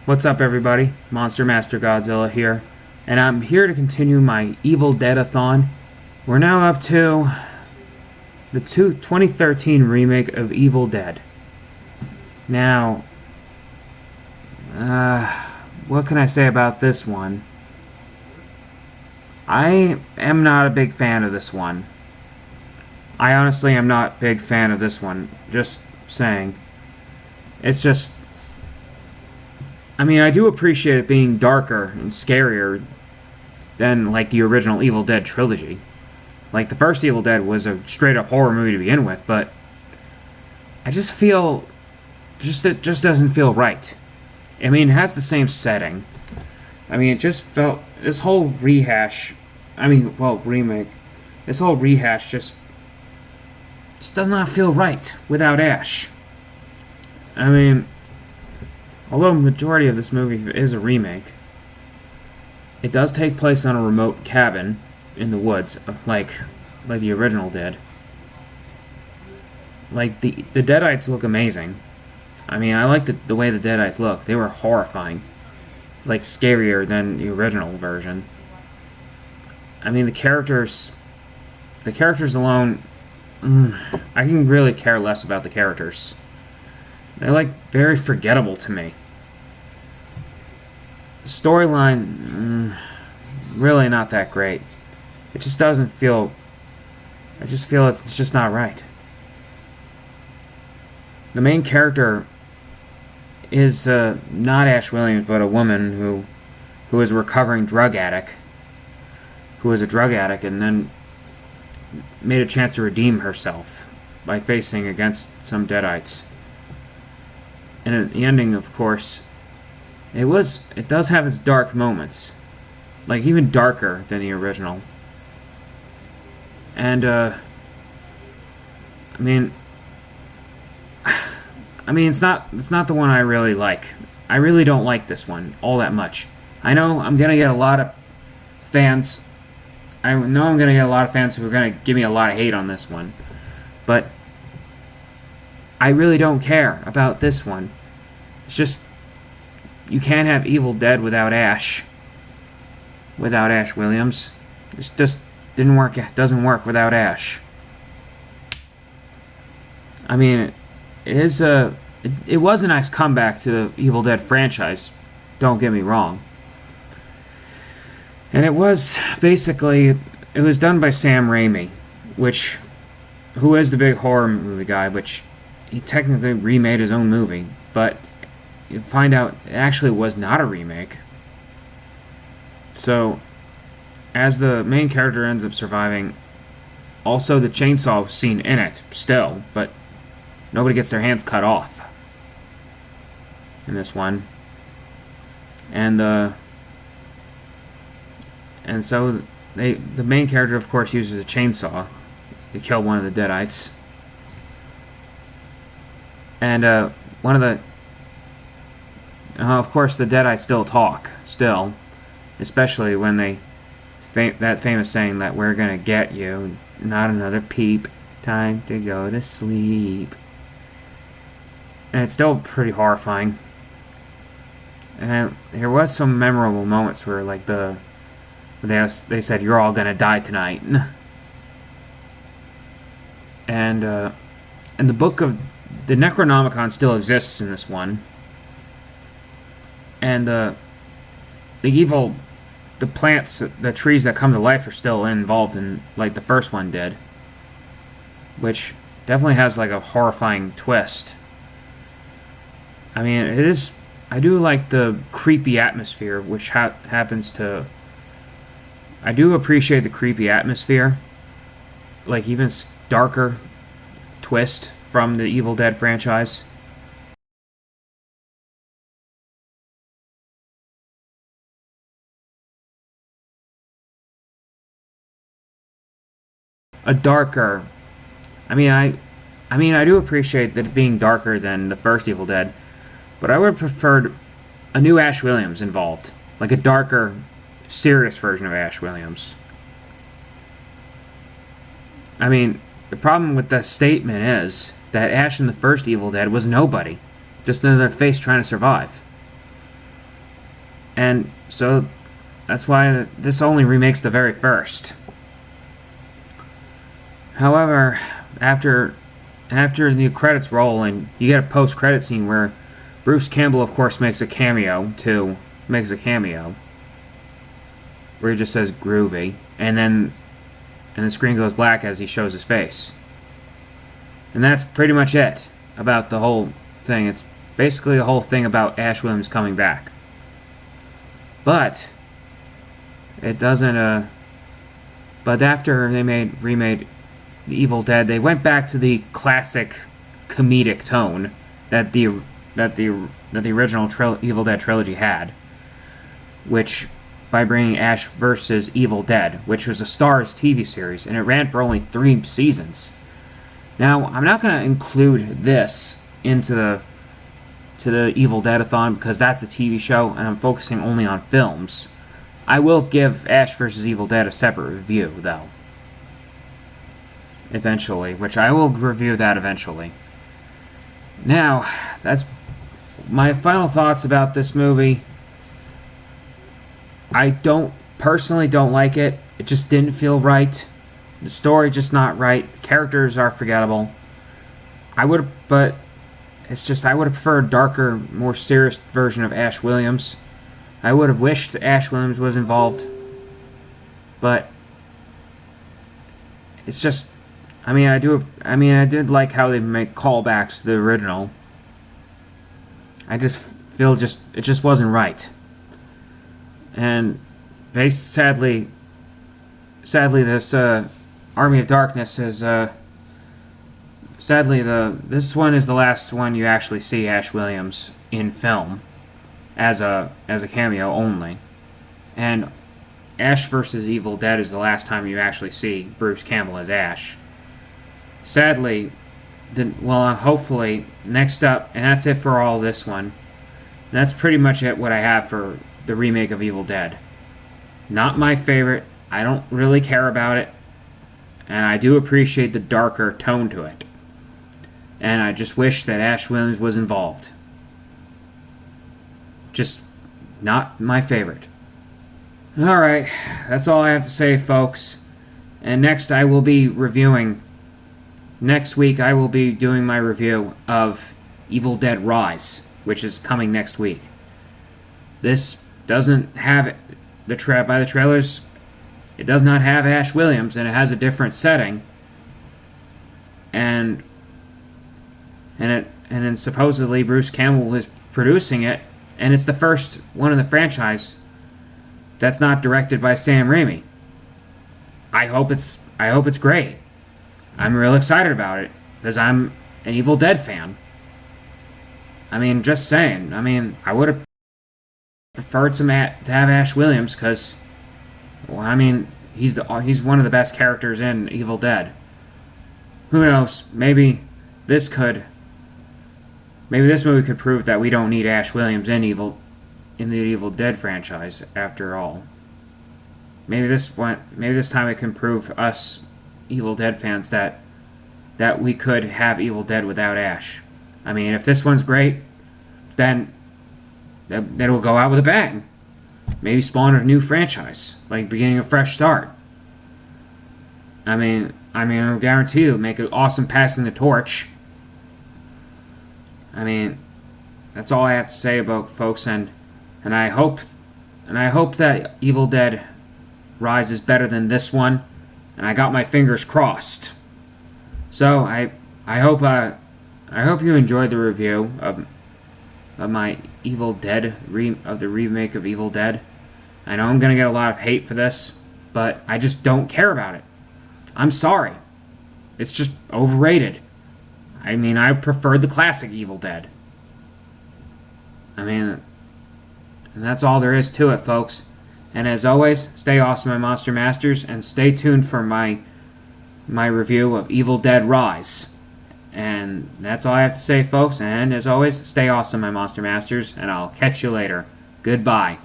What's up, everybody? Monster Master Godzilla here, and I'm here to continue my Evil Dead-A-Thon. We're now up to the 2013 remake of Evil Dead. Now, what can I say about this one? I am not a big fan of this one. I honestly am not a big fan of this one. Just saying. It's just... I do appreciate it being darker and scarier than, like, the original Evil Dead trilogy. Like, the first Evil Dead was a straight-up horror movie to begin with, but I just feel... it just doesn't feel right. It has the same setting. It just felt... This whole rehash... remake. This whole rehash just does not feel right without Ash. Although the majority of this movie is a remake, it does take place on a remote cabin in the woods, like the original did. Like, the Deadites look amazing. I like the way the Deadites look. They were horrifying. Like, scarier than the original version. The characters alone, I can really care less about the characters. They're, like, very forgettable to me. The storyline, really not that great. It just doesn't feel... I just feel it's just not right. The main character is not Ash Williams, but a woman who is a recovering drug addict. Who is a drug addict and then made a chance to redeem herself by facing against some Deadites. And at the ending, of course, it does have its dark moments. Like, even darker than the original. And, it's not the one I really like. I really don't like this one all that much. I know I'm gonna get a lot of fans. I know I'm gonna get a lot of fans who are gonna give me a lot of hate on this one. But I really don't care about this one. It's just, you can't have Evil Dead without Ash. Without Ash Williams. It just didn't work. It doesn't work without Ash. It was a nice comeback to the Evil Dead franchise. Don't get me wrong. And it was done by Sam Raimi, who is the big horror movie guy, which he technically remade his own movie, but you find out it actually was not a remake. So, as the main character ends up surviving, also the chainsaw scene in it, still, but nobody gets their hands cut off in this one. And so the main character, of course, uses a chainsaw to kill one of the Deadites. And of course, the Deadites still talk, especially when that famous saying that we're gonna get you, not another peep, time to go to sleep. And it's still pretty horrifying. And there was some memorable moments where, like, they said, "You're all gonna die tonight." And the book of the Necronomicon still exists in this one. And the plants, the trees that come to life are still involved in, like the first one did. Which definitely has, like, a horrifying twist. It is... I do like the creepy atmosphere, which happens to... I do appreciate the creepy atmosphere. Like, even darker twist from the Evil Dead franchise. A darker... I do appreciate that it being darker than the first Evil Dead, but I would have preferred a new Ash Williams involved. Like a darker, serious version of Ash Williams. The problem with the statement is that Ash in the first Evil Dead was nobody. Just another face trying to survive. And so that's why this only remakes the very first. However, after the credits roll and you get a post-credit scene where Bruce Campbell, of course, makes a cameo, where he just says groovy, and the screen goes black as he shows his face. And that's pretty much it about the whole thing. It's basically the whole thing about Ash Williams coming back. But it doesn't. But after they remade The Evil Dead, they went back to the classic comedic tone that the original Evil Dead trilogy had, which by bringing Ash vs. Evil Dead, which was a Starz TV series, and it ran for only 3 seasons. Now, I'm not going to include this into the Evil Dead-A-Thon because that's a TV show, and I'm focusing only on films. I will give Ash vs. Evil Dead a separate review, though. Eventually, which I will review that eventually. Now, that's my final thoughts about this movie. I personally don't like it. It just didn't feel right. The story just not right. Characters are forgettable. But it's just I would have preferred a darker, more serious version of Ash Williams. I would have wished that Ash Williams was involved. But it's just, I did like how they make callbacks to the original. I just feel it just wasn't right. And sadly, this Army of Darkness is this one is the last one you actually see Ash Williams in film as a cameo only, and Ash vs. Evil Dead is the last time you actually see Bruce Campbell as Ash. Sadly, hopefully next up, and that's it for all this one. That's pretty much what I have for the remake of Evil Dead. Not my favorite. I don't really care about it. And I do appreciate the darker tone to it. And I just wish that Ash Williams was involved. Just not my favorite. Alright, that's all I have to say, folks. And next week I will be doing my review of Evil Dead Rise, which is coming next week. This doesn't have it. By the trailers, it does not have Ash Williams, and it has a different setting. And then supposedly Bruce Campbell is producing it, and it's the first one in the franchise that's not directed by Sam Raimi. I hope it's great. I'm real excited about it because I'm an Evil Dead fan. Just saying. I would have preferred to have Ash Williams because, he's one of the best characters in Evil Dead. Who knows? Maybe this movie could prove that we don't need Ash Williams in the Evil Dead franchise after all. Maybe this time it can prove us Evil Dead fans that we could have Evil Dead without Ash. If this one's great, then it'll go out with a bang. Maybe spawn a new franchise, like beginning a fresh start. I guarantee it'll make it awesome passing the torch. That's all I have to say about folks, and I hope that Evil Dead Rise is better than this one, and I got my fingers crossed. So I hope you enjoyed the review of my Evil Dead of the remake of Evil Dead. I know I'm gonna get a lot of hate for this, but I just don't care about it. I'm sorry. It's just overrated. I prefer the classic Evil Dead. And that's all there is to it, folks. And as always, stay awesome, my Monster Masters, and stay tuned for my review of Evil Dead Rise. And that's all I have to say, folks. And as always, stay awesome, my Monster Masters, and I'll catch you later. Goodbye.